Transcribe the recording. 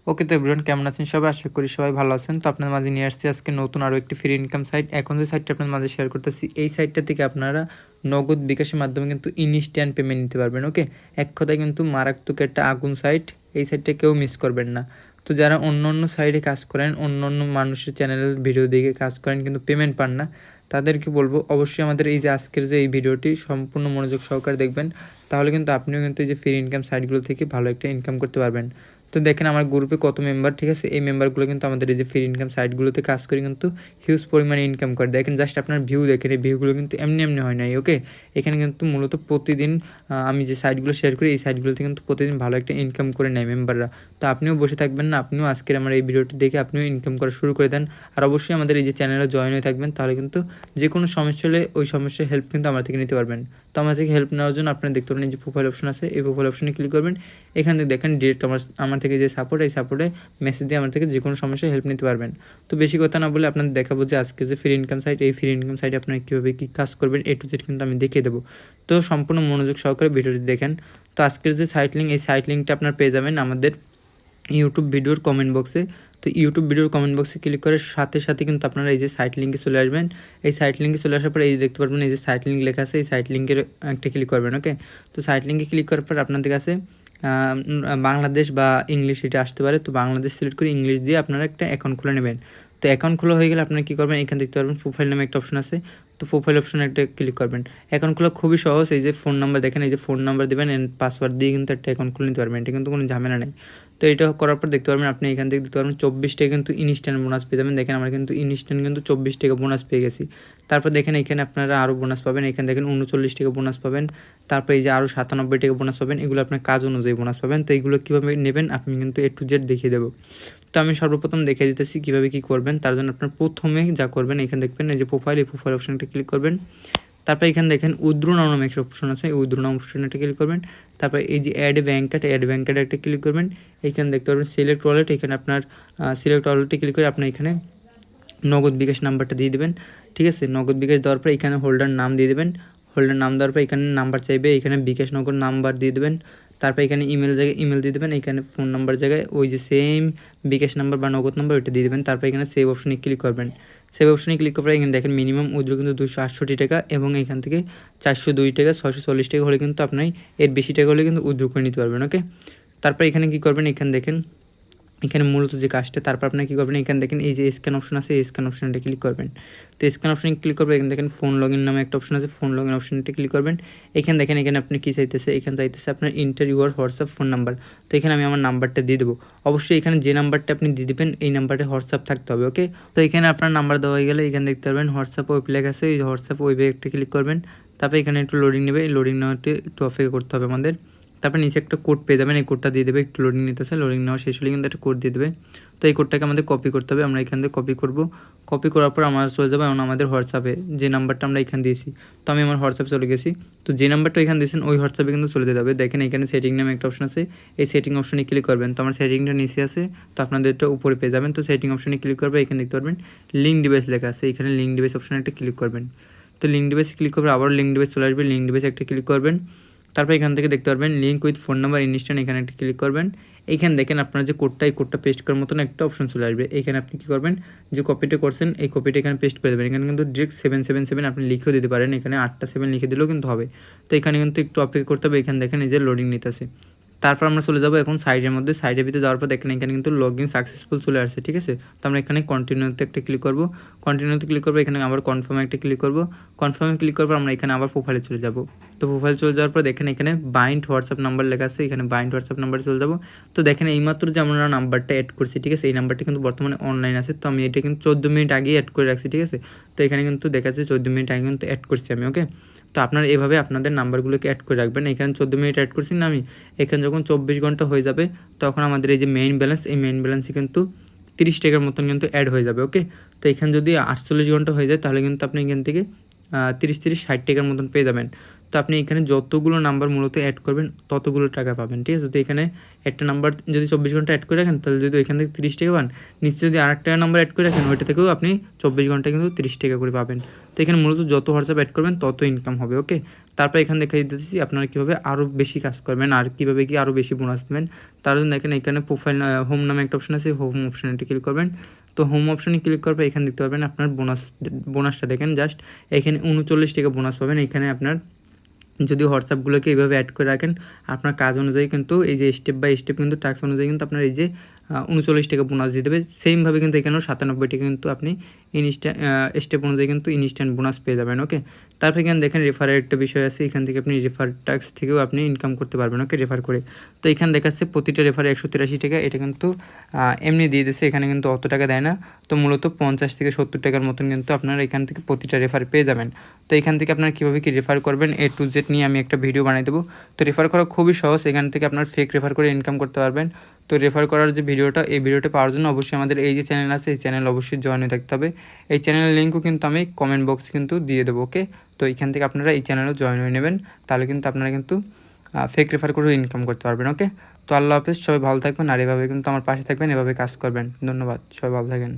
ওকে, তো এভরিওয়ান কেমন আছেন সবাই? আশা করি সবাই ভালো আছেন। তো আপনার মাঝে নিয়ে আসছি আজকে নতুন আরও একটি ফ্রি ইনকাম সাইট। এখন যে সাইটটা আপনার মাঝে শেয়ার করতেছি, এই সাইটটা থেকে আপনারা নগদ বিকাশের মাধ্যমে কিন্তু ইনস্ট্যান্ট পেমেন্ট নিতে পারবেন। ওকে, এক কথায় কিন্তু মারাত্মক একটা আগুন সাইট। এই সাইটটা কেউ মিস করবেন না। তো যারা অন্য অন্য সাইটে কাজ করেন, অন্য অন্য মানুষের চ্যানেলের ভিডিও দেখে কাজ করেন কিন্তু পেমেন্ট পান না, তাদেরকে বলবো অবশ্যই আমাদের এই যে আজকের যে এই ভিডিওটি সম্পূর্ণ মনোযোগ সহকারে দেখবেন। তাহলে কিন্তু আপনিও কিন্তু এই যে ফ্রি ইনকাম সাইটগুলো থেকে ভালো একটা ইনকাম করতে পারবেন। তো দেখেন আমার গ্রুপে কত মেম্বার, ঠিক আছে? এই মেম্বারগুলো কিন্তু আমাদের এই যে ফ্রি ইনকাম সাইটগুলোতে কাজ করে কিন্তু হিউজ পরিমাণে ইনকাম করে। দেখেন জাস্ট আপনার ভিউ দেখেন, এই ভিউগুলো কিন্তু এমনি এমনি হয় নাই। ওকে, এখানে কিন্তু মূলত প্রতিদিন আমি যে সাইটগুলো শেয়ার করি, এই সাইটগুলোতে কিন্তু প্রতিদিন ভালো একটা ইনকাম করে নেয় মেম্বাররা। তো আপনিও বসে থাকবেন না, আপনিও আজকের আমার এই ভিডিওটি দেখে আপনিও ইনকাম করা শুরু করে দেন। আর অবশ্যই আমাদের এই যে চ্যানেলে জয়েন হয়ে থাকবেন, তাহলে কিন্তু যে কোনো সমস্যা হলে ওই সমস্যার হেল্প কিন্তু আমার থেকে নিতে পারবেন। তো আমার থেকে হেল্প নেওয়ার জন্য আপনারা দেখতে পারেন এই যে প্রোফাইল অপশন আছে, এই প্রোফাইল অপশনে ক্লিক করবেন। এখান থেকে দেখেন ডিরেক্ট আমার থেকে যে সাপোর্ট, এই সাপোর্টে মেসেজ দিয়ে আমার থেকে যে কোনো সমস্যায় হেল্প নিতে পারবেন। তো বেশি কথা না বলে আপনাদের দেখাবো যে আজকে যে ফ্রি ইনকাম সাইট, এই ফ্রি ইনকাম সাইটে আপনারা কীভাবে কী কাজ করবেন A to Z কিন্তু আমি দেখিয়ে দেবো। তো সম্পূর্ণ মনোযোগ সহকারে ভিডিওটি দেখেন। তো আজকের যে সাইট লিঙ্ক, এই সাইট লিঙ্কটা আপনারা পেয়ে যাবেন আমাদের ইউটিউব ভিডিওর কমেন্ট বক্সে। তো ইউটিউব ভিডিওর কমেন্ট বক্সে ক্লিক করার সাথে সাথে কিন্তু আপনারা এই যে সাইট লিঙ্কে চলে আসবেন। এই সাইট লিঙ্কে চলে আসার পর এই যে দেখতে পারবেন এই যে সাইট লিঙ্ক লেখা আছে, এই সাইট লিঙ্কের একটা ক্লিক করবেন। ওকে, তো সাইট লিঙ্কে ক্লিক করার পর আপনাদের কাছে বাংলাদেশ বা ইংলিশ এটা আসতে পারে। তো বাংলাদেশ সিলেক্ট করে ইংলিশ দিয়ে আপনারা একটা অ্যাকাউন্ট খুলে নেবেন। তো অ্যাকাউন্ট খোলা হয়ে গেলে আপনারা কী করবেন, এখানে দেখতে পারবেন প্রোফাইল নামে একটা অপশন আছে। তো প্রোফাইল অপশনে একটা ক্লিক করবেন। অ্যাকাউন্ট খোলা খুবই সহজ। এই যে ফোন নাম্বার দেখেন, এই যে ফোন নাম্বার দেবেন এন্ড পাসওয়ার্ড দিয়ে কিন্তু একটা অ্যাকাউন্ট খুলে নিতে পারবেন। এটা কিন্তু কোনো ঝামেলা নেই। তো এটা করার পর দেখতে পারবেন আপনি এখান থেকে দেখতে পারবেন 24 টাকা কিন্তু ইনস্ট্যান্ট বোনাস পেয়ে যাবেন। দেখেন আমরা কিন্তু ইনস্ট্যান্ট কিন্তু 24 টাকা বোনাস পেয়ে গেছি। তারপর দেখেন এখানে আপনারা আরও বোনাস পাবেন। এখানে দেখেন 39 টাকা বোনাস পাবেন। তারপর এই যে আরও 97 টাকা বোনাস পাবেন। এগুলো আপনার কাজ অনুযায়ী বোনাস পাবেন। তো এইগুলো কীভাবে নেবেন আপনি কিন্তু A to Z দেখিয়ে দেবো। তো আমি সর্বপ্রথম দেখিয়ে দিতেছি কীভাবে কী করবেন। তার জন্য আপনার প্রথমে যা করবেন, এখানে দেখবেন এই যে প্রোফাইল, এই প্রোফাইল অপশনটা ক্লিক করবেন। তারপর এখানে দেখেন উইথড্র নাও নামে একটা অপশন আছে, এই উইথড্র নাও অপশনটা ক্লিক করবেন। তারপর এই যে add bank card, add bank কার্ডে একটা ক্লিক করবেন। এখানে দেখতে পারবেন সিলেক্ট ওয়ালেট, এখানে আপনার সিলেক্ট ওয়ালেটে ক্লিক করে আপনি এখানে নগদ বিকাশ নাম্বারটা দিয়ে দেবেন। ঠিক আছে, নগদ বিকাশ দেওয়ার পর এখানে হোল্ডার নাম দিয়ে দেবেন। হোল্ডার নাম দেওয়ার পর এখানে নাম্বার চাইবে, এখানে বিকাশ নগদ নাম্বার দিয়ে দেবেন। তারপর এখানে ইমেল জায়গায় ইমেল দিয়ে দেবেন। এখানে ফোন নাম্বার জায়গায় ওই যে সেম বিকাশ নাম্বার বা নগদ নাম্বার ওইটা দিয়ে দেবেন। তারপর এখানে সেভ অপশনে ক্লিক করবেন। সেভ অপশনে ক্লিক করার পর এখানে দেখেন মিনিমাম উইথড্র কিন্তু 268 টাকা এবং এখান থেকে 402 টাকা 640 টাকা হলে কিন্তু আপনি এর বেশি টাকা হলে কিন্তু উইথড্র করে নিতে পারবেন। ওকে, তারপর এখানে কী করবেন, এখানে দেখেন এখানে মূলত যে কাজটা, তারপর আপনি কী করবেন, এখানে দেখেন এই যে স্ক্যান অপশন আছে, এই স্ক্যান অপশনটা ক্লিক করবেন। তো স্ক্যান অপশনে ক্লিক করবেন, এখানে দেখেন ফোন লগ ইন নামে একটা অপশন আছে, ফোন লগ ইন অপশনটা ক্লিক করবেন। এখানে দেখেন এখানে আপনি কী চাইতেছে, এখানে চাইতেছে আপনার inter your WhatsApp phone number. তো এখানে আমি আমার নাম্বারটা দিয়ে দেবো। অবশ্যই এখানে যে নাম্বারটা আপনি দিয়ে দেবেন এই নাম্বারে হোয়াটসঅ্যাপ থাকতে হবে। ওকে, তো এখানে আপনার নাম্বার দেওয়া হয়ে গেলে এখানে দেখতে পারবেন হোয়াটসঅ্যাপ ওয়েব লেখা আছে, এই হোয়াটসঅ্যাপ ওয়েবে একটা ক্লিক করবেন। তারপর এখানে একটু লোডিং নেবে, এই লোডিং নেওয়াতে একটু অপেক্ষা করতে হবে আমাদের। তারপর নিচে একটা কোড পেয়ে যাবেন, এই কোডটা দিয়ে দেবে। একটু লোডিং নিতেছে, লোডিং নেওয়া শেষ হলে কিন্তু একটা কোড দিয়ে দেবে। তো এই কোডটাকে আমাদের কপি করতে হবে, আমরা এখান থেকে কপি করব। কপি করার পর আমরা চলে যাবো এখন আমাদের হোয়াটসঅ্যাপে, যে নাম্বারটা আমরা এখানে দিয়েছি। তো আমি আমার হোয়াটসঅ্যাপে চলে গেছি। তো যে নাম্বারটা এখানে দিয়েছেন ওই হোয়াটসঅ্যাপে কিন্তু চলে যেতে হবে। দেখেন এখানে সেটিং নামে একটা অপশন আছে, এই সেটিং অপশনে ক্লিক করবেন। তো আমার সেটিংটা নিচে আছে, তো আপনাদেরটা উপরে পেয়ে যাবেন। তো সেটিং অপশনে ক্লিক করবে, এখানে দেখতে পারবেন লিঙ্ক ডিভাইস লেখা আছে, এখানে লিঙ্ক ডিভাইস অপশনে একটা ক্লিক করবেন। তো লিঙ্ক ডিভাইসে ক্লিক করবে, আবার লিঙ্ক ডিভাইস চলে আসবে, লিঙ্ক ডিভাইসে একটা ক্লিক করবেন। তারপর এখান থেকে দেখতে পারবেন link with phone number instant, এখানে একটা ক্লিক করবেন। এইখানে দেখেন আপনার যে কোডটা, এই কোডটা পেস্ট করার মতন একটা অপশন চলে আসবে। এখানে আপনি কী করবেন, যে কপিটা করছেন এই কপিটা এখানে পেস্ট করে দেবেন। এখানে কিন্তু ডিরেক্ট 777 আপনি লিখেও দিতে পারেন, এখানে 8টা 7 লিখে দিলেও কিন্তু হবে। তো এখানে কিন্তু একটু অপেক্ষা করতে হবে। এখানে দেখেন এই যে লোডিং নিতেছে। তারপর আমরা চলে যাবো এখন সাইডের মধ্যে, সাইডের ভিতরে যাওয়ার পর দেখেন এখানে কিন্তু লগ ইন সাকসেসফুল চলে আসছে। ঠিক আছে, তো আমরা এখানে কন্টিনিউতে একটা ক্লিক করবো, কন্টিনিউতে ক্লিক করবো। এখানে আবার কনফার্মে একটা ক্লিক করবো, কনফার্মে ক্লিক করার পর আমরা এখানে আবার প্রোফাইলে চলে যাবো। তো প্রোফাইল চলে যাওয়ার পর দেখেন এখানে বাইন্ড হোয়াটসঅ্যাপ নাম্বার লেখা আছে, এখানে বাইন্ড হোয়াটসঅ্যাপ নাম্বারে চলে যাবো। তো দেখেন এইমাত্র যে আমরা নাম্বারটা অ্যাড করছি, ঠিক আছে, এই নাম্বারটা কিন্তু বর্তমানে অনলাইন আছে। তো আমি এটা কিন্তু 14 মিনিট আগেই অ্যাড করে রাখছি। ঠিক আছে, তো এখানে কিন্তু দেখা যাচ্ছে 14 মিনিট আগে কিন্তু অ্যাড করছি আমি। ওকে, তো আপনারা এভাবে আপনাদের নাম্বারগুলোকে অ্যাড করে রাখবেন। এখানে 14 মিনিট অ্যাড করছি না আমি, এখানে যখন 24 ঘন্টা হয়ে যাবে তখন আমাদের এই যে মেইন ব্যালেন্স, এই মেইন ব্যালেন্সে কিন্তু 30 টাকার মতন কিন্তু অ্যাড হয়ে যাবে। ওকে, তো এখানে যদি 48 ঘন্টা হয়ে যায় তাহলে কিন্তু আপনি এখান থেকে 30-60 টাকার মতন পেয়ে যাবেন। তো আপনি এখানে যতগুলো নাম্বার মূলত অ্যাড করবেন ততগুলো টাকা পাবেন, ঠিক আছে? তো এখানে একটা নাম্বার যদি 24 ঘন্টা অ্যাড করে রাখেন তাহলে যদি এখান থেকে 30 টাকা পান, নিচে যদি আরেকটা নাম্বার অ্যাড করে রাখেন ওইটা থেকেও আপনি 24 ঘন্টায় কিন্তু 30 টাকা করে পাবেন। তো এখানে মূলত যত হোয়াটসঅ্যাপ অ্যাড করবেন তত ইনকাম হবে, ওকে? তারপর এখানে দেখাই দিতেছি আপনারা কীভাবে আরও বেশি কাজ করবেন আর কীভাবে কি আরও বেশি বোনাস দেবেন। তার জন্য দেখেন এখানে প্রোফাইল হোম নামে একটা অপশন আছে, হোম অপশানটি ক্লিক করবেন। তো হোম অপশনে ক্লিক করার পর এখানে দেখতে পারবেন আপনার বোনাসটা দেখেন জাস্ট এখানে 39 টাকা বোনাস পাবেন। এখানে আপনার যদি হোয়াটসঅ্যাপগুলোকে এইভাবে অ্যাড করে রাখেন আপনার কাজ অনুযায়ী কিন্তু এই যে স্টেপ বাই স্টেপ কিন্তু টাস্ক অনুযায়ী কিন্তু আপনার এই যে 39 টাকা বোনাস দিয়ে দেবে। সেমভাবে কিন্তু এখানেও 97 টাকা কিন্তু আপনি স্টেপ অনুযায়ী কিন্তু ইনস্ট্যান্ট বোনাস পেয়ে যাবেন, ওকে? তারপর এখানে দেখেন রেফারের একটা বিষয় আছে, এখান থেকে আপনি রেফার টাস্ক থেকেও আপনি ইনকাম করতে পারবেন, ওকে? রেফার করে। তো এখানে দেখাচ্ছে প্রতিটা রেফারে 183 টাকা, এটা কিন্তু এমনি দিয়ে দিচ্ছে, এখানে কিন্তু অত টাকা দেয় না। তো মূলত 50 থেকে 70 টাকার মতন কিন্তু আপনারা এখান থেকে প্রতিটা রেফার পেয়ে যাবেন। তো এখান থেকে আপনারা কীভাবে কি রেফার করবেন A to Z নিয়ে আমি একটা ভিডিও বানিয়ে দেবো। তো রেফার করা খুবই সহজ, এখান থেকে আপনার ফেক রেফার করে ইনকাম করতে পারবেন। তো রেফার করার যে ভিডিওটা, এই ভিডিওটা পাওয়ার জন্য অবশ্যই আমাদের এই যে চ্যানেল আছে এই চ্যানেল অবশ্যই জয়েন হয়ে থাকতে হবে। এই চ্যানেলের লিঙ্কও কিন্তু আমি কমেন্ট বক্সে কিন্তু দিয়ে দেবো, ওকে? তো এখান থেকে আপনারা এই চ্যানেলেও জয়েন হয়ে নেবেন, তাহলে কিন্তু আপনারা কিন্তু ফেক রেফার করেও ইনকাম করতে পারবেন, ওকে? তো আল্লাহ হাফেজ, সবাই ভালো থাকবেন আর এভাবে কিন্তু আমার পাশে থাকবেন, এভাবে কাজ করবেন। ধন্যবাদ, সবাই ভালো থাকেন।